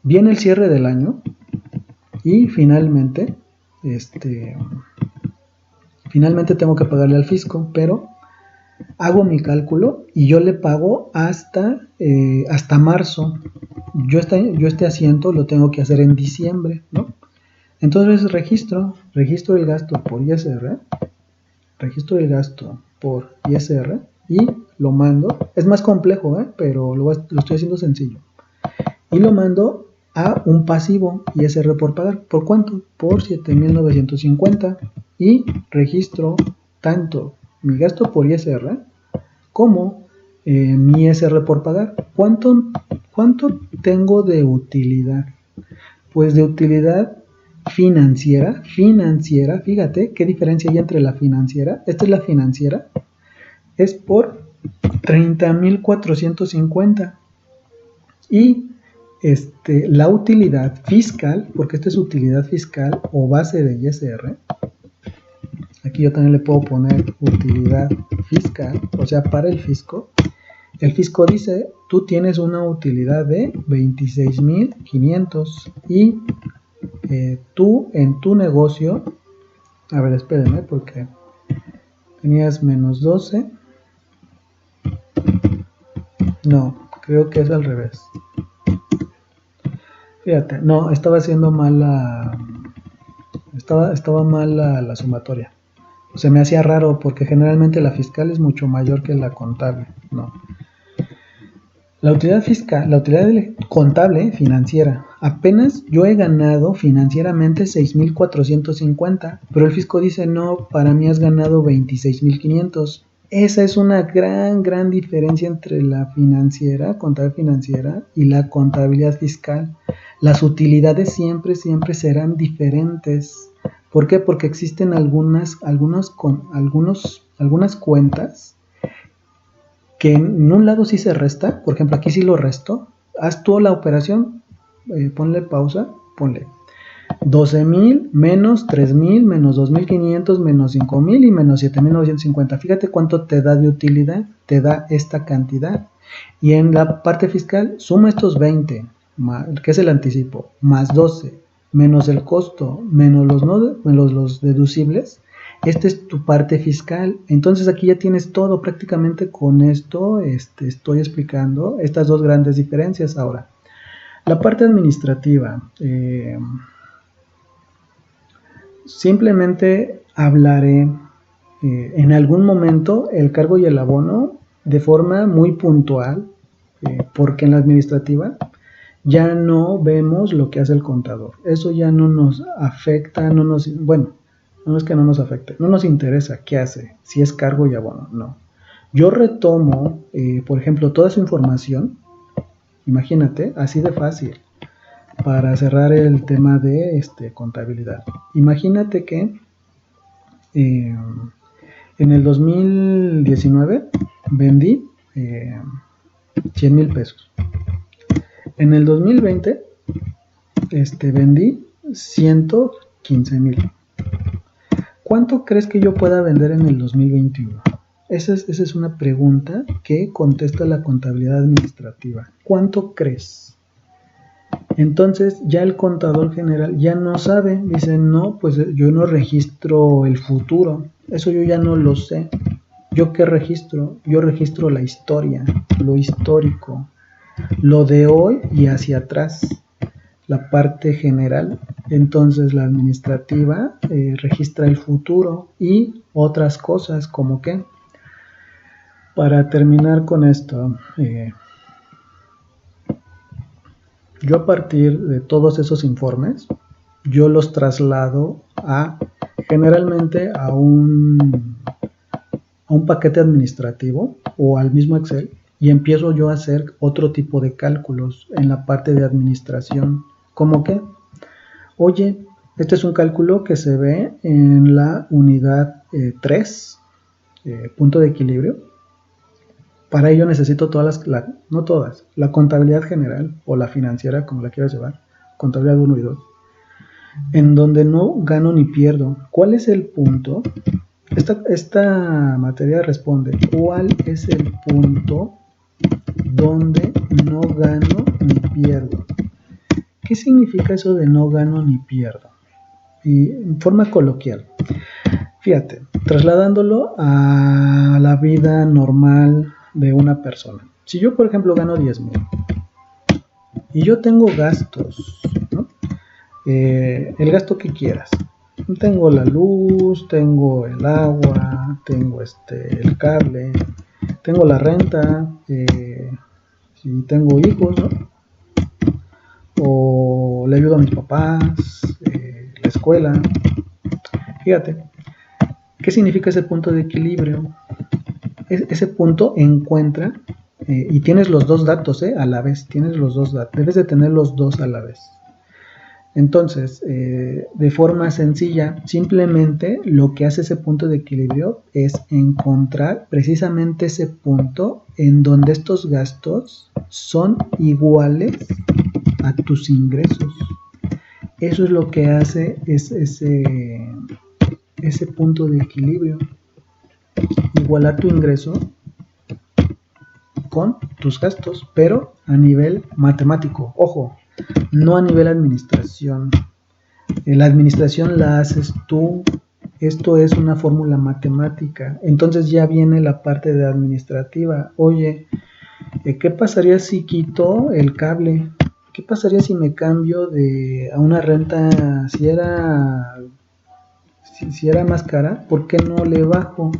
Viene el cierre del año y finalmente tengo que pagarle al fisco, pero hago mi cálculo y yo le pago hasta marzo. Yo este asiento lo tengo que hacer en diciembre, ¿no? Entonces registro el gasto por ISR, y lo mando. Es más complejo, pero lo estoy haciendo sencillo. Y lo mando a un pasivo ISR por pagar. ¿Por cuánto? Por 7,950. Y registro tanto mi gasto por ISR como mi ISR por pagar. ¿Cuánto tengo de utilidad? Pues de utilidad financiera, fíjate qué diferencia hay entre la financiera. Esta es la financiera, es por 30,450. Y la utilidad fiscal, porque esta es utilidad fiscal o base de ISR. Aquí yo también le puedo poner utilidad fiscal, o sea, para el fisco. El fisco dice, tú tienes una utilidad de 26,500 y tú en tu negocio, a ver, espérenme porque tenías menos 12. No, creo que es al revés. Fíjate, no, estaba haciendo mal estaba mal la sumatoria. Se me hacía raro porque generalmente la fiscal es mucho mayor que la contable. No. La utilidad fiscal, la utilidad contable financiera. Apenas yo he ganado financieramente 6,450, pero el fisco dice no, para mí has ganado 26,500. Esa es una gran diferencia entre la financiera, contable financiera, y la contabilidad fiscal. Las utilidades siempre serán diferentes. ¿Por qué? Porque existen algunas cuentas que en un lado sí se resta, por ejemplo aquí sí lo resto, haz tú la operación, ponle pausa, ponle 12,000 menos 3,000 menos 2,500 menos 5,000 y menos 7,950. Fíjate cuánto te da de utilidad, te da esta cantidad. Y en la parte fiscal suma estos 20, que es el anticipo, más 12, menos el costo, menos los deducibles, Esta es tu parte fiscal. Entonces aquí ya tienes todo. Prácticamente con esto estoy explicando estas dos grandes diferencias. Ahora, la parte administrativa. Simplemente hablaré en algún momento el cargo y el abono de forma muy puntual, porque en la administrativa ya no vemos lo que hace el contador. Eso ya no nos afecta, bueno, no es que no nos afecte, no nos interesa qué hace, si es cargo y abono, no. Yo retomo, por ejemplo, toda su información, imagínate, así de fácil, para cerrar el tema de contabilidad. Imagínate que en el 2019 vendí 100,000 pesos. En el 2020 vendí 115,000. ¿Cuánto crees que yo pueda vender en el 2021? Esa es una pregunta que contesta la contabilidad administrativa. ¿Cuánto crees? Entonces ya el contador general ya no sabe, dice, no, pues yo no registro el futuro, eso yo ya no lo sé. ¿Yo qué registro? Yo registro la historia, lo histórico, lo de hoy y hacia atrás, la parte general. Entonces la administrativa registra el futuro y otras cosas como que, para terminar con esto, yo a partir de todos esos informes, yo los traslado generalmente a un paquete administrativo o al mismo Excel, y empiezo yo a hacer otro tipo de cálculos en la parte de administración. ¿Cómo que? Oye, este es un cálculo que se ve en la unidad 3, punto de equilibrio. Para ello necesito no todas, la contabilidad general o la financiera, como la quieras llevar, contabilidad 1 y 2, en donde no gano ni pierdo. ¿Cuál es el punto? Esta materia responde, ¿cuál es el punto donde no gano ni pierdo? ¿Qué significa eso de no gano ni pierdo? Y en forma coloquial, fíjate, trasladándolo a la vida normal de una persona. Si yo, por ejemplo, gano 10,000 y yo tengo gastos, ¿no? El gasto que quieras. Tengo la luz, tengo el agua, tengo el cable, tengo la renta, si tengo hijos, ¿no? O le ayudo a mis papás, la escuela. Fíjate, ¿qué significa ese punto de equilibrio? Ese punto encuentra, y tienes los dos datos a la vez, tienes los dos datos, debes de tener los dos a la vez. Entonces, de forma sencilla, simplemente lo que hace ese punto de equilibrio es encontrar precisamente ese punto en donde estos gastos son iguales a tus ingresos. Eso es lo que hace ese punto de equilibrio. Igualar tu ingreso con tus gastos, pero a nivel matemático. Ojo, no a nivel administración. La administración la haces tú. Esto es una fórmula matemática. Entonces ya viene la parte de administrativa. Oye, ¿qué pasaría si quito el cable? ¿Qué pasaría si me cambio a una renta? Si era más cara, ¿por qué no le bajo?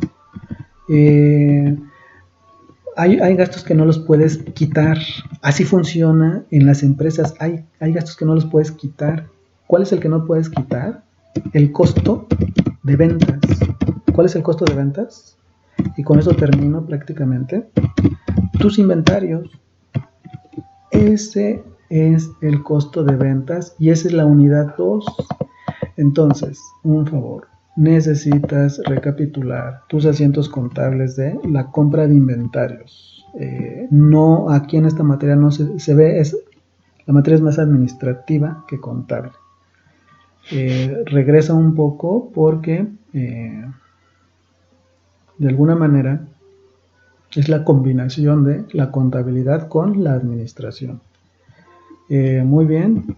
Hay gastos que no los puedes quitar. Así funciona en las empresas. Hay gastos que no los puedes quitar. ¿Cuál es el que no puedes quitar? El costo de ventas. ¿Cuál es el costo de ventas? Y con eso termino prácticamente. Tus inventarios. Ese es el costo de ventas y esa es la unidad 2. Entonces, un favor. Necesitas recapitular tus asientos contables de la compra de inventarios. No, aquí en esta materia no se ve, la materia es más administrativa que contable. Regresa un poco porque de alguna manera es la combinación de la contabilidad con la administración. Muy bien,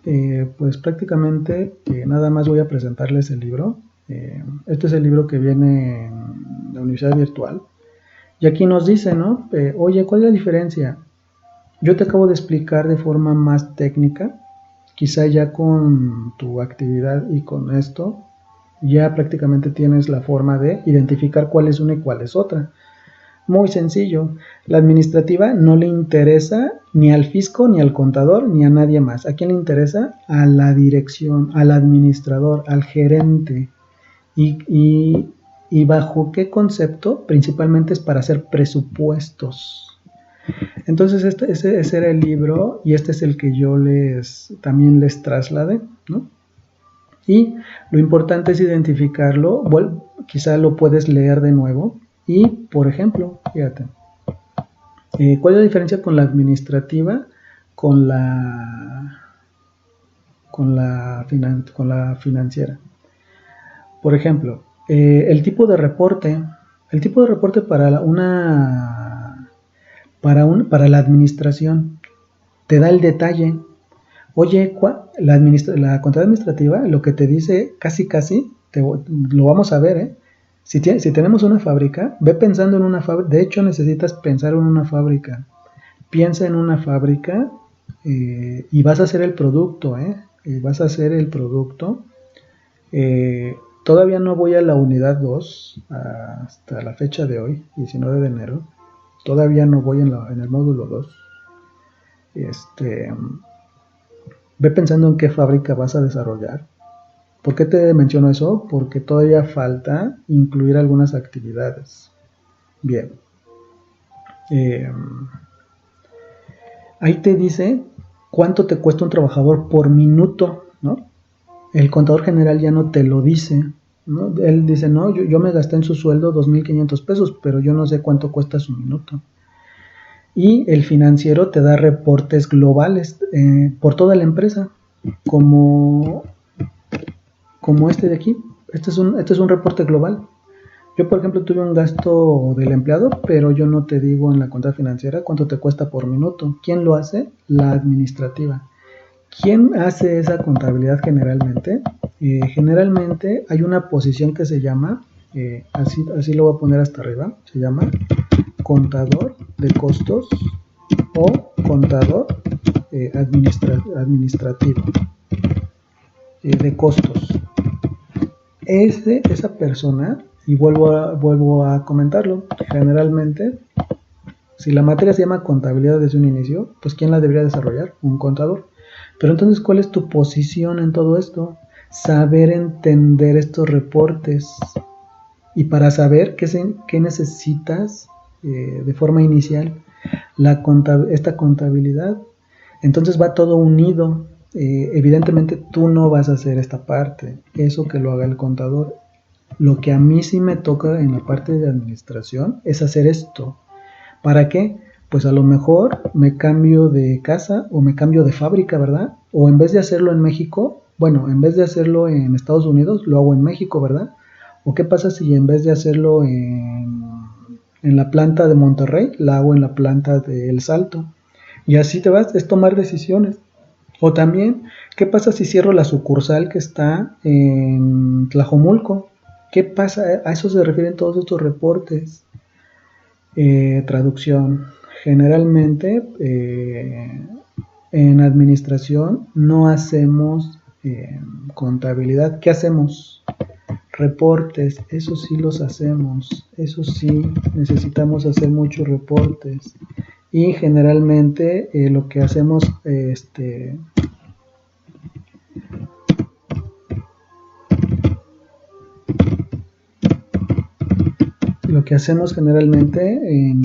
pues prácticamente nada más voy a presentarles el libro. Este es el libro que viene en la Universidad Virtual. Y aquí nos dice, ¿no? Oye, ¿cuál es la diferencia? Yo te acabo de explicar de forma más técnica, quizá ya con tu actividad y con esto, ya prácticamente tienes la forma de identificar cuál es una y cuál es otra. Muy sencillo, la administrativa no le interesa ni al fisco, ni al contador, ni a nadie más. ¿A quién le interesa? A la dirección, al administrador, al gerente. ¿Y bajo qué concepto? Principalmente es para hacer presupuestos. Entonces ese era el libro y este es el que yo también les trasladé, ¿no? Y lo importante es identificarlo, quizá lo puedes leer de nuevo y, por ejemplo, fíjate, ¿cuál es la diferencia con la administrativa con con la financiera? Por ejemplo, el tipo de reporte para la administración te da el detalle. Oye, la contabilidad administrativa lo que te dice casi, lo vamos a ver, ¿eh? Si tenemos una fábrica, ve pensando en una fábrica. De hecho, necesitas pensar en una fábrica. Piensa en una fábrica y vas a hacer el producto, ¿eh? Vas a hacer el producto. Todavía no voy a la unidad 2 hasta la fecha de hoy, 19 de enero. Todavía no voy en el módulo 2. Ve pensando en qué fábrica vas a desarrollar. ¿Por qué te menciono eso? Porque todavía falta incluir algunas actividades. Bien. Ahí te dice cuánto te cuesta un trabajador por minuto, ¿no? El contador general ya no te lo dice, ¿no? Él dice, no, yo me gasté en su sueldo 2,500 pesos, pero yo no sé cuánto cuesta su minuto. Y el financiero te da reportes globales por toda la empresa, como este de aquí. Este es un reporte global. Yo, por ejemplo, tuve un gasto del empleado, pero yo no te digo en la cuenta financiera cuánto te cuesta por minuto. ¿Quién lo hace? La administrativa. ¿Quién hace esa contabilidad generalmente? Generalmente hay una posición que se llama, así lo voy a poner hasta arriba, se llama contador de costos o contador administrativo de costos. Esa persona, y vuelvo a comentarlo, generalmente, si la materia se llama contabilidad desde un inicio, pues ¿quién la debería desarrollar? Un contador. Pero entonces, ¿cuál es tu posición en todo esto? Saber entender estos reportes. Y para saber qué necesitas de forma inicial, esta contabilidad, entonces va todo unido. Evidentemente tú no vas a hacer esta parte, eso que lo haga el contador. Lo que a mí sí me toca en la parte de administración es hacer esto. ¿Para qué? Pues a lo mejor me cambio de casa o me cambio de fábrica, ¿verdad? O en vez de hacerlo en México, bueno, en vez de hacerlo en Estados Unidos, lo hago en México, ¿verdad? ¿O qué pasa si en vez de hacerlo en la planta de Monterrey, la hago en la planta de El Salto? Y así te vas, es tomar decisiones. O también, ¿qué pasa si cierro la sucursal que está en Tlajomulco? ¿Qué pasa? A eso se refieren todos estos reportes. Traducción. Generalmente en administración no hacemos contabilidad. ¿Qué hacemos? Reportes, eso sí los hacemos. Eso sí, necesitamos hacer muchos reportes. Y generalmente lo que hacemos generalmente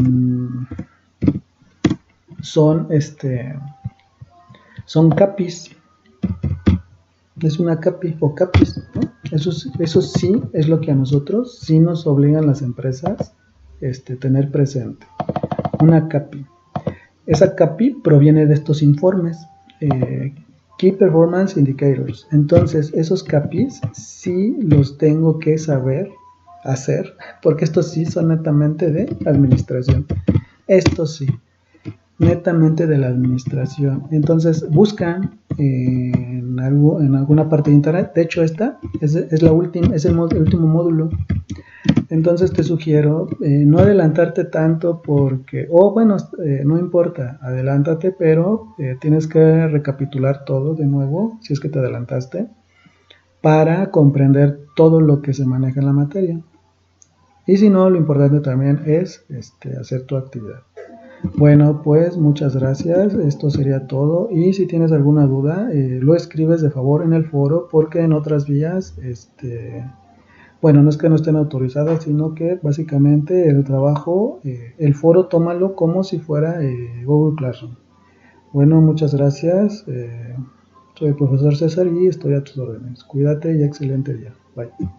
son capis. Es una capi o capis, ¿no? Eso sí es lo que a nosotros sí nos obligan las empresas tener presente. Una capi. Esa capi proviene de estos informes. Key Performance Indicators. Entonces, esos capis sí los tengo que saber hacer, porque estos sí son netamente de administración. Estos sí, netamente de la administración. Entonces, buscan en en alguna parte de internet. De hecho, esta es la última, es el último módulo. Entonces te sugiero no adelantarte tanto porque, bueno, no importa, adelántate, pero tienes que recapitular todo de nuevo, si es que te adelantaste, para comprender todo lo que se maneja en la materia. Y si no, lo importante también es hacer tu actividad. Bueno, pues muchas gracias, esto sería todo, y si tienes alguna duda, lo escribes de favor en el foro, porque en otras vías, bueno, no es que no estén autorizadas, sino que básicamente el trabajo, el foro tómalo como si fuera Google Classroom. Bueno, muchas gracias, soy el profesor César y estoy a tus órdenes. Cuídate y excelente día. Bye.